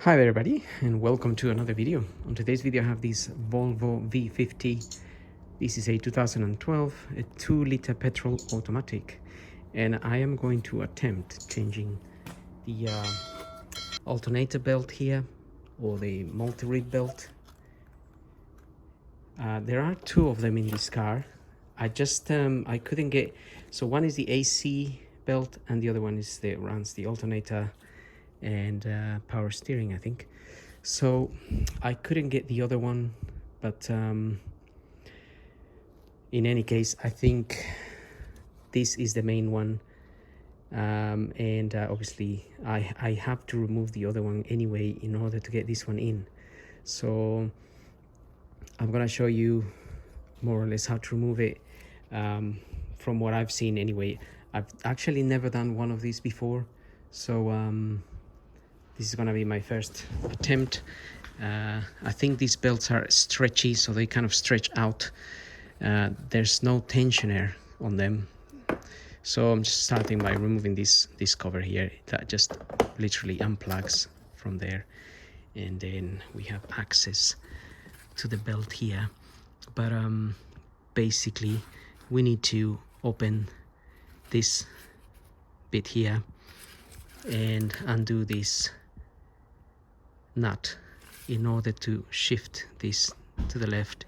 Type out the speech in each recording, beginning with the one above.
Hi there everybody, and welcome to another video. On today's video I have this Volvo V50. This is a 2012 a 2-liter petrol automatic, and I am going to attempt changing the alternator belt here, or the multi-rib belt. There are two of them in this car. I couldn't get, so one is the AC belt and the other one is the runs the alternator and power steering, I think. So I couldn't get the other one, but in any case I think this is the main one, and obviously I have to remove the other one anyway in order to get this one in. So I'm gonna show you more or less how to remove it, from what I've seen anyway. I've actually never done one of these before, so this is gonna be my first attempt. I think these belts are stretchy, so they kind of stretch out. There's no tensioner on them, so I'm just starting by removing this cover here that just literally unplugs from there, and then we have access to the belt here. But basically we need to open this bit here and undo this nut in order to shift this to the left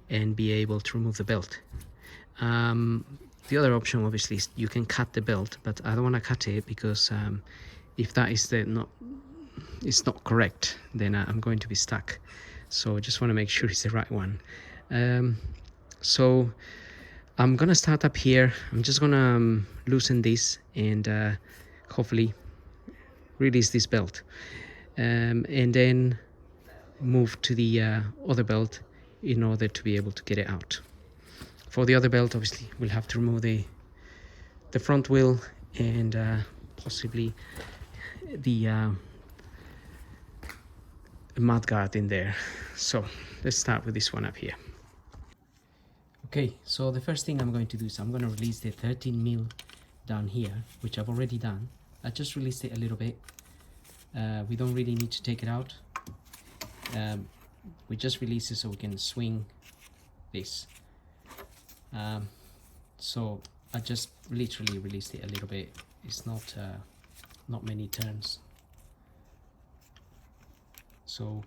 and be able to remove the belt. The other option obviously is you can cut the belt, but I don't want to cut it because if that is it's not correct, then I'm going to be stuck. So I just want to make sure it's the right one. So I'm gonna start up here. I'm just gonna loosen this and hopefully release this belt, and then move to the other belt in order to be able to get it out. For the other belt, obviously we'll have to remove the front wheel and possibly the mud guard in there. So let's start with this one up here. Okay, so the first thing I'm going to do is I'm going to release the 13mm down here, which I've already done. I just released it a little bit. We don't really need to take it out. We just release it so we can swing this. So I just literally released it a little bit. It's not many turns. So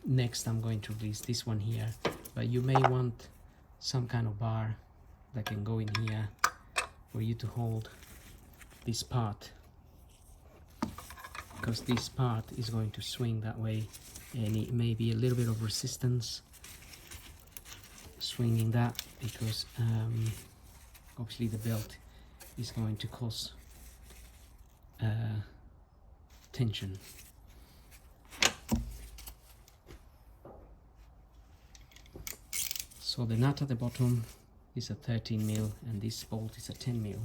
next I'm going to release this one here, but you may want some kind of bar that can go in here for you to hold this part, because this part is going to swing that way, and it may be a little bit of resistance swinging that, because obviously the belt is going to cause tension. So the nut at the bottom is a 13mm and this bolt is a 10mm.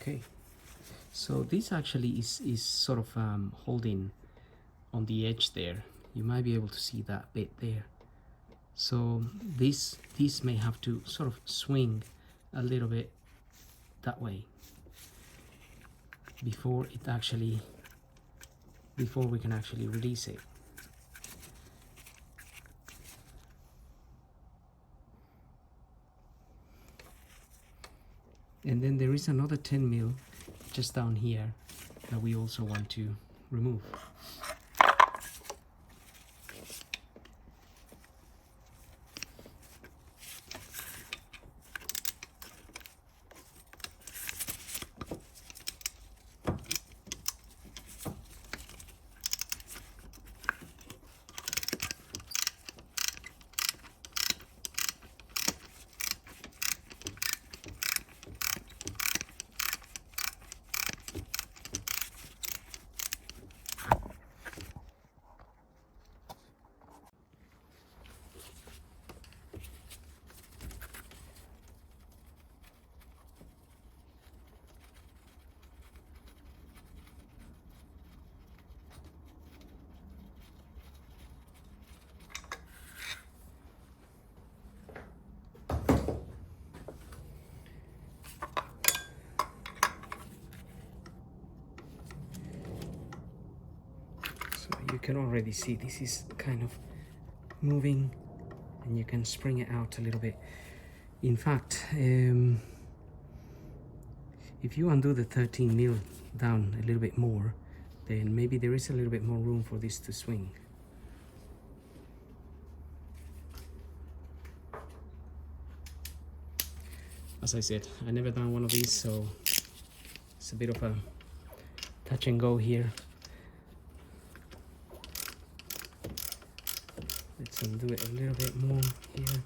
Okay, so this actually is sort of holding on the edge there. You might be able to see that bit there. So this may have to sort of swing a little bit that way before we can actually release it. And then there is another 10mm just down here that we also want to remove. you can already see this is kind of moving, and you can spring it out a little bit. In fact, if you undo the 13 mil down a little bit more, then maybe there is a little bit more room for this to swing. As I said, I never done one of these, so it's a bit of a touch and go here. Let's undo it a little bit more here.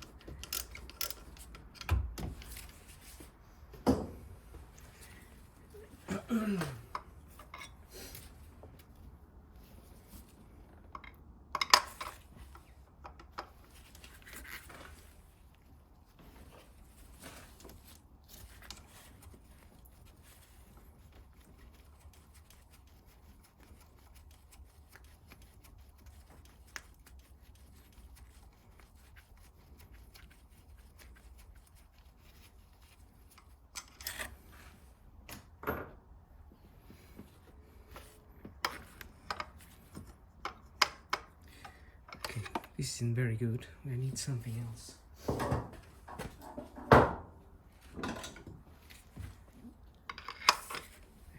This isn't very good. I need something else.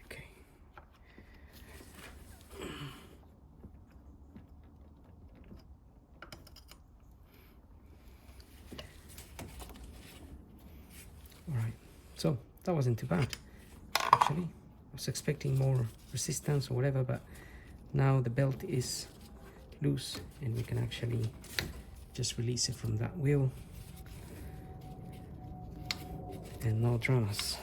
Okay. All right. So that wasn't too bad, actually. I was expecting more resistance or whatever, but now the belt is loose and we can actually just release it from that wheel and no dramas.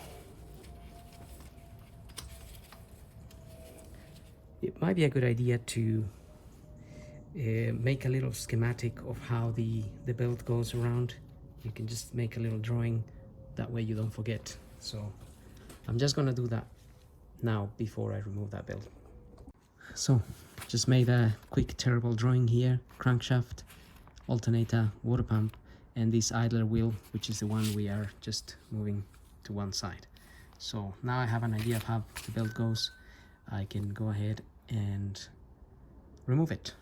It might be a good idea to make a little schematic of how the belt goes around. You can just make a little drawing, that way you don't forget. So I'm just gonna do that now before I remove that belt. So just made a quick terrible drawing here: crankshaft, alternator, water pump, and this idler wheel, which is the one we are just moving to one side. So now I have an idea of how the belt goes. I can go ahead and remove it.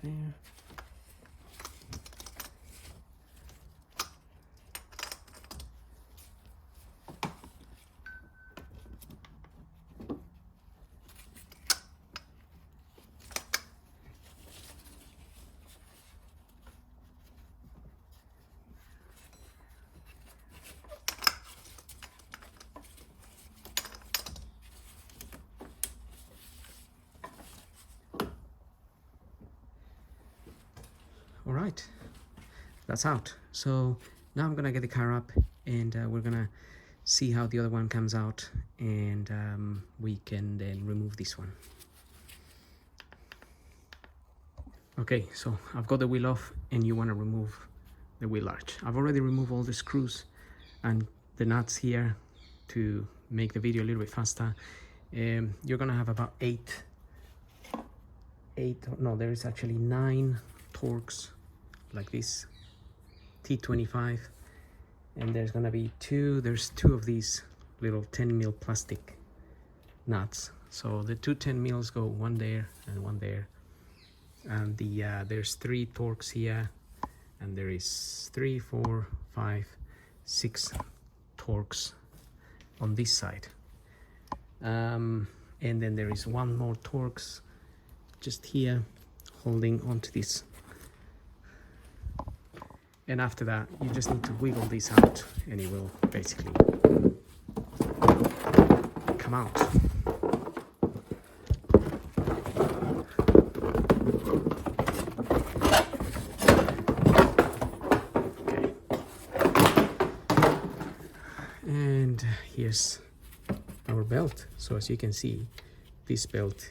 There. All right, that's out. So now I'm gonna get the car up and we're gonna see how the other one comes out, and we can then remove this one. Okay, so I've got the wheel off and you want to remove the wheel arch. I've already removed all the screws and the nuts here to make the video a little bit faster. You're gonna have about there is actually 9 Torx like this, T25, and there's gonna be there's two of these little 10 mil plastic nuts. So the 2 10 mils go one there and one there, and there's 3 Torx here, and there is 3 4 5 6 Torx on this side, and then there is one more Torx just here holding onto this. And after that, you just need to wiggle this out and it will basically come out. here's our belt. So as you can see, this belt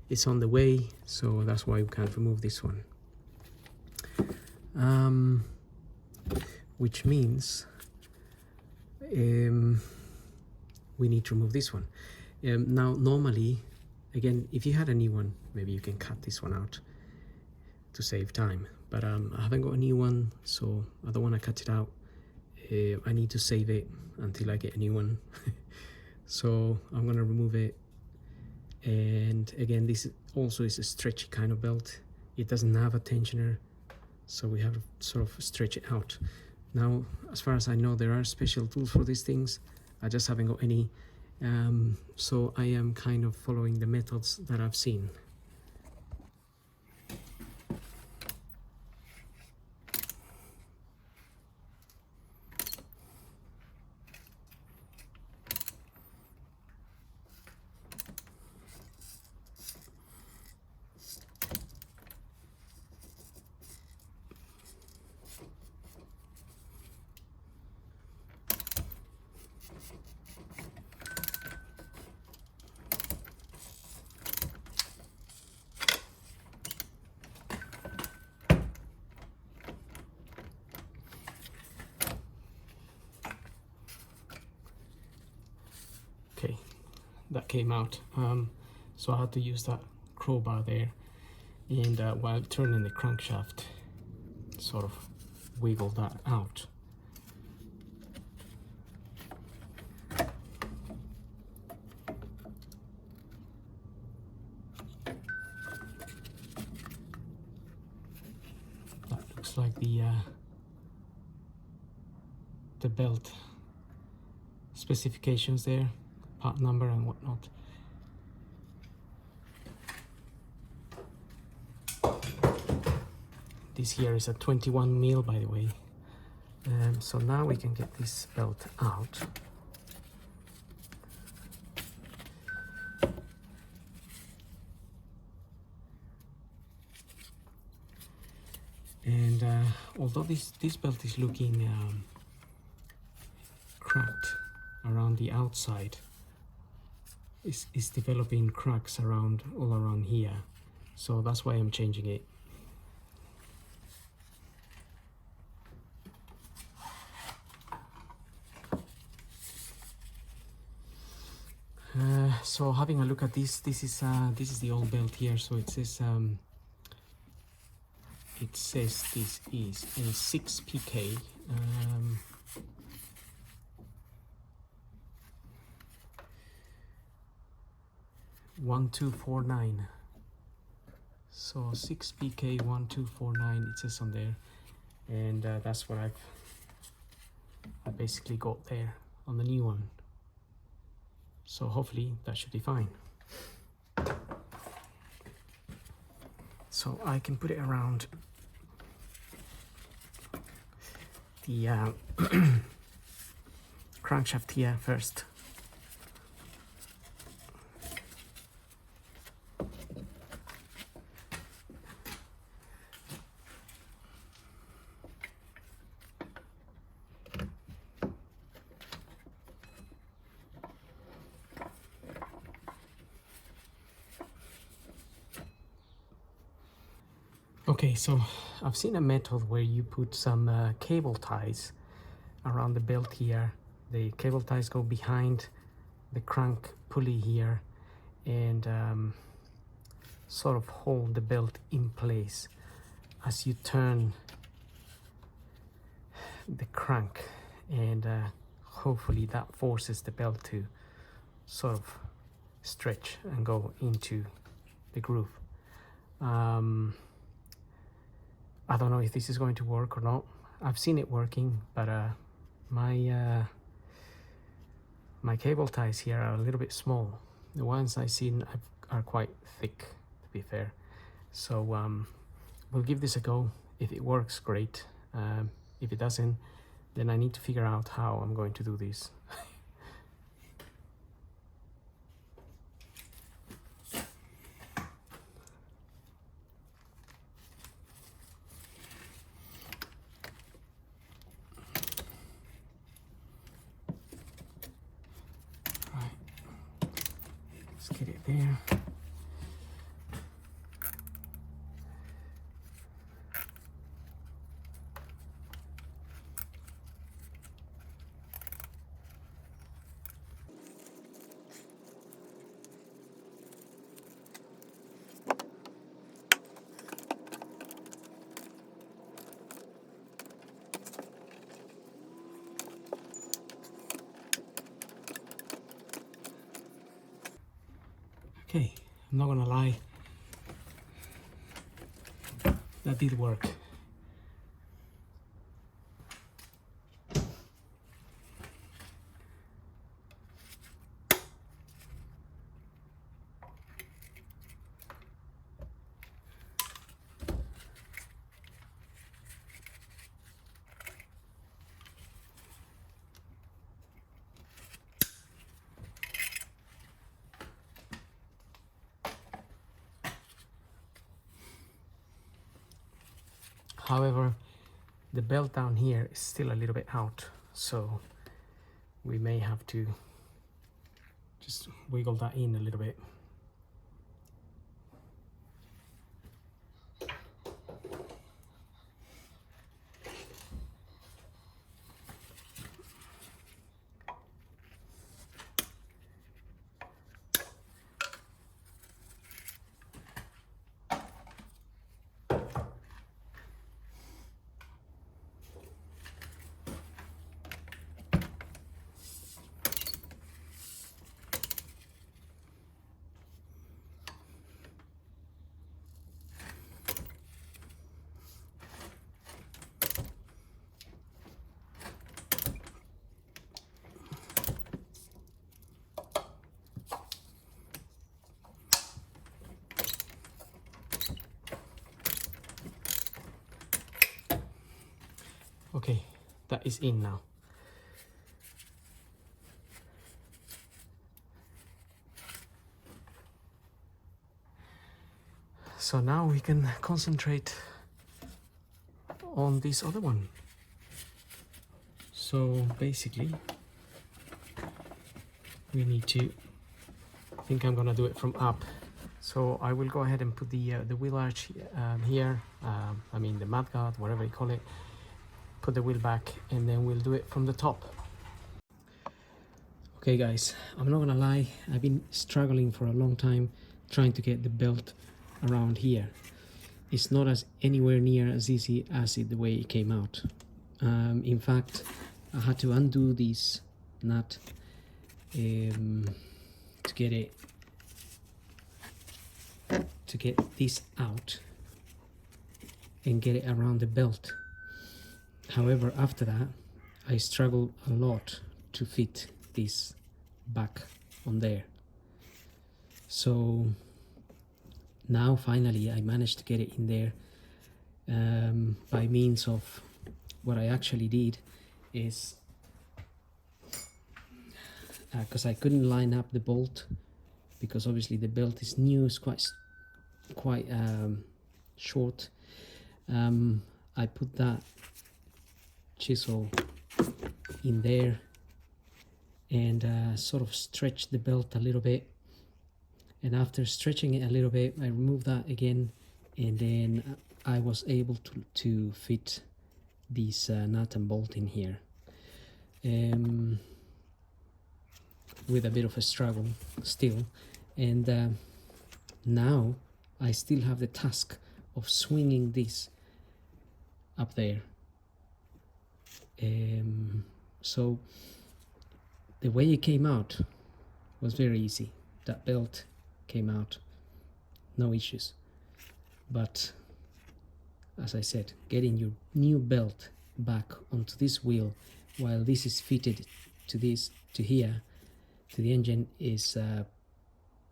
is on the way, so that's why we can't remove this one. Which means we need to remove this one. Now normally, again, if you had a new one, maybe you can cut this one out to save time, but I haven't got a new one, so I don't want to cut it out. I need to save it until I get a new one. So I'm going to remove it. And again, this also is a stretchy kind of belt. It doesn't have a tensioner, so we have to sort of stretch it out. Now, as far as I know, there are special tools for these things. I just haven't got any. So I am kind of following the methods that I've seen. Okay, that came out. So I had to use that crowbar there, and while turning the crankshaft, sort of wiggle that out. That looks like the belt specifications there, part number and whatnot. This here is a 21 mil, by the way. So now we can get this belt out. And although this belt is looking cracked around the outside, it's developing cracks all around here. So that's why I'm changing it. So having a look at this is the old belt here. So it says this is a 6 PK. 1249. So 6 PK 1249 it says on there, and that's what I basically got there on the new one. So hopefully that should be fine. So I can put it around the crankshaft here first. Okay, so I've seen a method where you put some cable ties around the belt here. The cable ties go behind the crank pulley here and sort of hold the belt in place as you turn the crank, and hopefully that forces the belt to sort of stretch and go into the groove. I don't know if this is going to work or not. I've seen it working, but my cable ties here are a little bit small. The ones I've seen are quite thick, to be fair. So we'll give this a go. If it works, great. If it doesn't, then I need to figure out how I'm going to do this. Let's get it there. Okay, I'm not gonna lie, that did work. However, the belt down here is still a little bit out, so we may have to just wiggle that in a little bit. Okay, that is in now. So now we can concentrate on this other one. So basically, we need to, I think I'm gonna do it from up. So I will go ahead and put the wheel arch here, I mean the mudguard, whatever you call it, put the wheel back, and then we'll do it from the top. Okay guys, I'm not gonna lie, I've been struggling for a long time trying to get the belt around here. It's not as anywhere near as easy as the way it came out. In fact, I had to undo this nut to get this out and get it around the belt. However, after that, I struggled a lot to fit this back on there. So now finally I managed to get it in there by means of what I actually did is, because I couldn't line up the bolt, because obviously the belt is new, it's quite short. I put that chisel in there and sort of stretched the belt a little bit, and after stretching it a little bit I removed that again, and then I was able to fit this nut and bolt in here with a bit of a struggle still. And now I still have the task of swinging this up there. So the way it came out was very easy. That belt came out, no issues. But as I said, getting your new belt back onto this wheel while this is fitted to here, to the engine, is a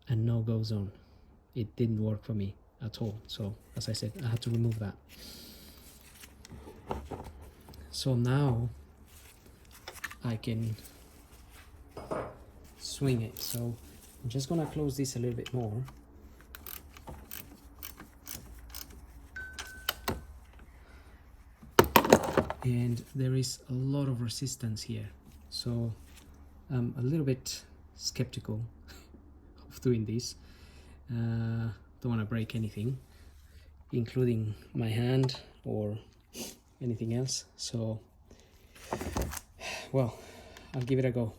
no-go zone. It didn't work for me at all. So as I said, I had to remove that. So now I can swing it. So I'm just gonna close this a little bit more. And there is a lot of resistance here, so I'm a little bit skeptical of doing this. Don't want to break anything, including my hand or anything else. So, well, I'll give it a go.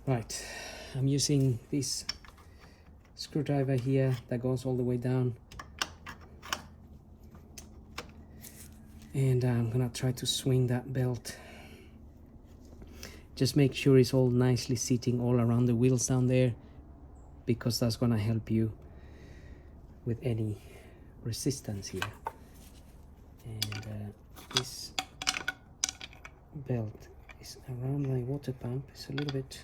Right, I'm using this screwdriver here that goes all the way down, and I'm gonna try to swing that belt. Just make sure it's all nicely sitting all around the wheels down there, because that's gonna help you with any resistance here. And this belt is around my water pump. It's a little bit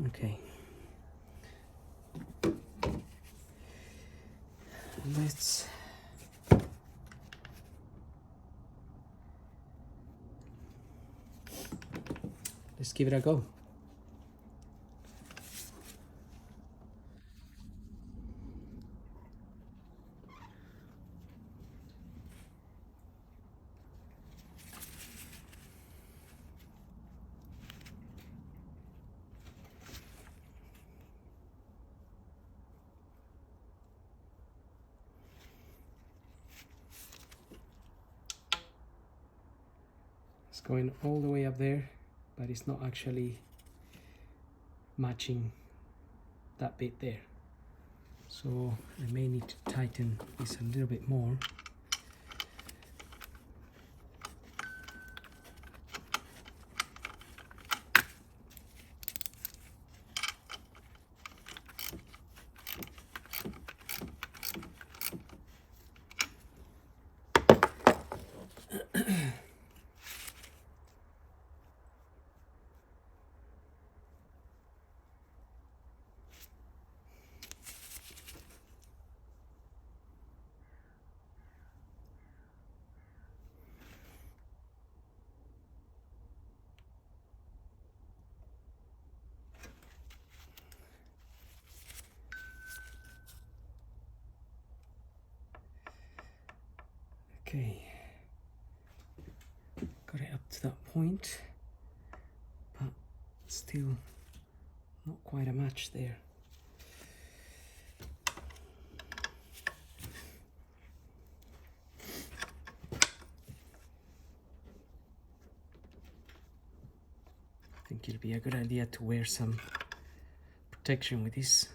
okay. Let's give it a go. It's going all the way up there, but it's not actually matching that bit there. So I may need to tighten this a little bit more. Okay, got it up to that point, but still not quite a match there. I think it'll be a good idea to wear some protection with this.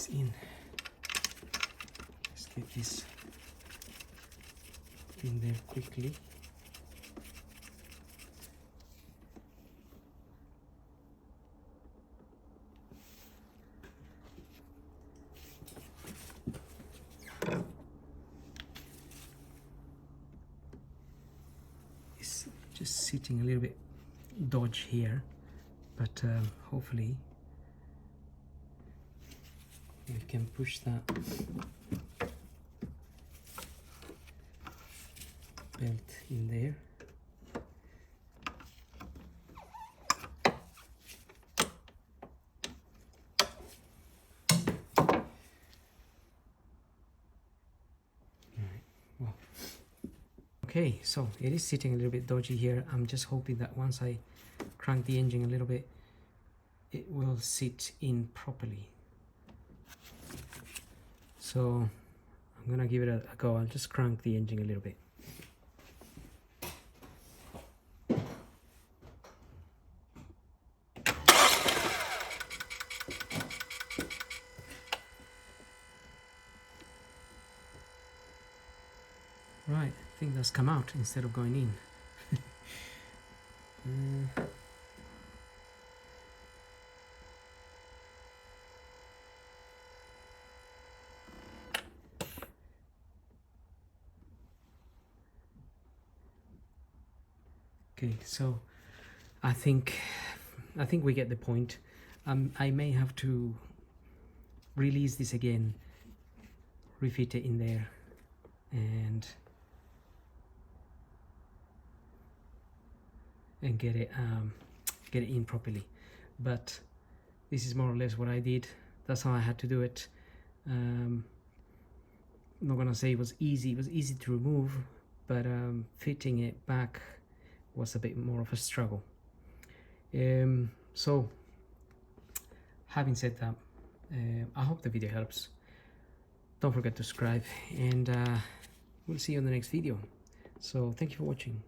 In. Let's get this in there quickly. It's just sitting a little bit dodgy here, but hopefully we can push that belt in there. Well, okay, so it is sitting a little bit dodgy here. I'm just hoping that once I crank the engine a little bit, it will sit in properly. So I'm gonna give it a go. I'll just crank the engine a little bit. Right, I think that's come out instead of going in. Okay, so I think we get the point. I may have to release this again, refit it in there, and and get it in properly. But this is more or less what I did. That's how I had to do it. I'm not gonna say it was easy. It was easy to remove, but fitting it back was a bit more of a struggle. So having said that, I hope the video helps. Don't forget to subscribe, and we'll see you on the next video. So thank you for watching.